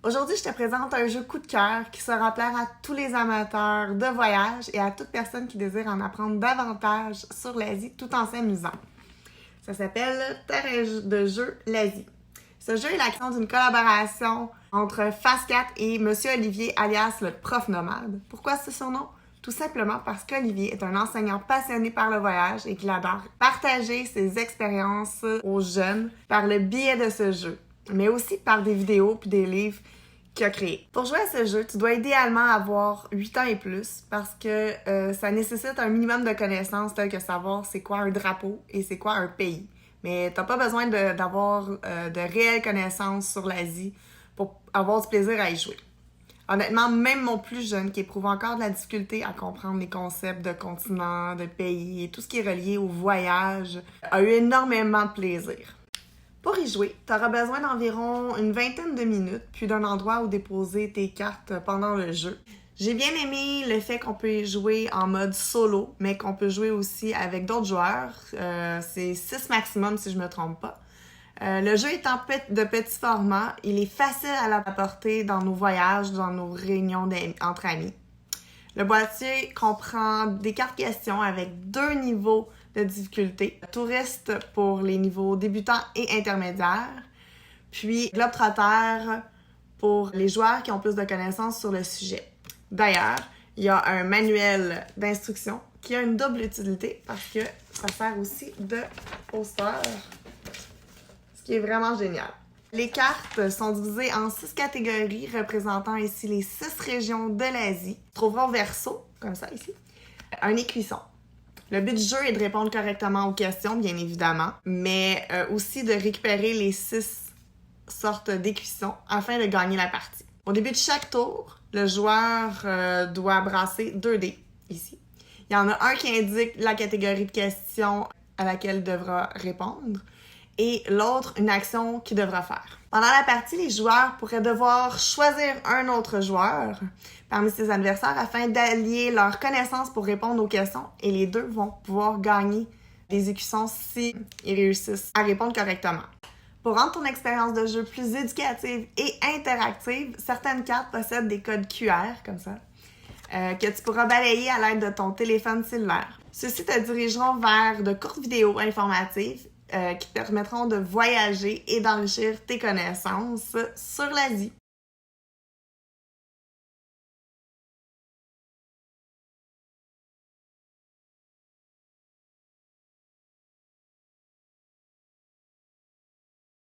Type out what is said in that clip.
Aujourd'hui, je te présente un jeu coup de cœur qui sera plaire à tous les amateurs de voyage et à toute personne qui désire en apprendre davantage sur l'Asie tout en s'amusant. Ça s'appelle Terrain de jeu l'Asie. Ce jeu est l'action d'une collaboration entre Fast4 et Monsieur Olivier alias le prof nomade. Pourquoi ce surnom? Tout simplement parce qu'Olivier est un enseignant passionné par le voyage et qu'il adore partager ses expériences aux jeunes par le biais de ce jeu, mais aussi par des vidéos puis des livres qu'il a créés. Pour jouer à ce jeu, tu dois idéalement avoir 8 ans et plus parce que ça nécessite un minimum de connaissances telles que savoir c'est quoi un drapeau et c'est quoi un pays. Mais t'as pas besoin d'avoir de réelles connaissances sur l'Asie pour avoir du plaisir à y jouer. Honnêtement, même mon plus jeune, qui éprouve encore de la difficulté à comprendre les concepts de continent, de pays et tout ce qui est relié au voyage, a eu énormément de plaisir. Pour y jouer, tu auras besoin d'environ une vingtaine de minutes, puis d'un endroit où déposer tes cartes pendant le jeu. J'ai bien aimé le fait qu'on peut y jouer en mode solo, mais qu'on peut jouer aussi avec d'autres joueurs. C'est 6 maximum si je me trompe pas. Le jeu est de petit format, il est facile à l'apporter dans nos voyages, dans nos réunions entre amis. Le boîtier comprend des cartes questions avec 2 niveaux de difficulté. Touriste pour les niveaux débutants et intermédiaires, puis Globetrotter pour les joueurs qui ont plus de connaissances sur le sujet. D'ailleurs, il y a un manuel d'instruction qui a une double utilité parce que ça sert aussi de poster, ce qui est vraiment génial. Les cartes sont divisées en 6 catégories représentant ici les 6 régions de l'Asie. Tu trouveras au verso, comme ça ici, un écuisson. Le but du jeu est de répondre correctement aux questions, bien évidemment, mais aussi de récupérer les 6 sortes d'écuissons afin de gagner la partie. Au début de chaque tour, le joueur doit brasser 2 dés, ici. Il y en a un qui indique la catégorie de questions à laquelle il devra répondre et l'autre, une action qu'il devra faire. Pendant la partie, les joueurs pourraient devoir choisir un autre joueur parmi ses adversaires afin d'allier leurs connaissances pour répondre aux questions et les deux vont pouvoir gagner des écussons s'ils réussissent à répondre correctement. Pour rendre ton expérience de jeu plus éducative et interactive, certaines cartes possèdent des codes QR, comme ça, que tu pourras balayer à l'aide de ton téléphone cellulaire. Ceux-ci te dirigeront vers de courtes vidéos informatives qui te permettront de voyager et d'enrichir tes connaissances sur l'Asie.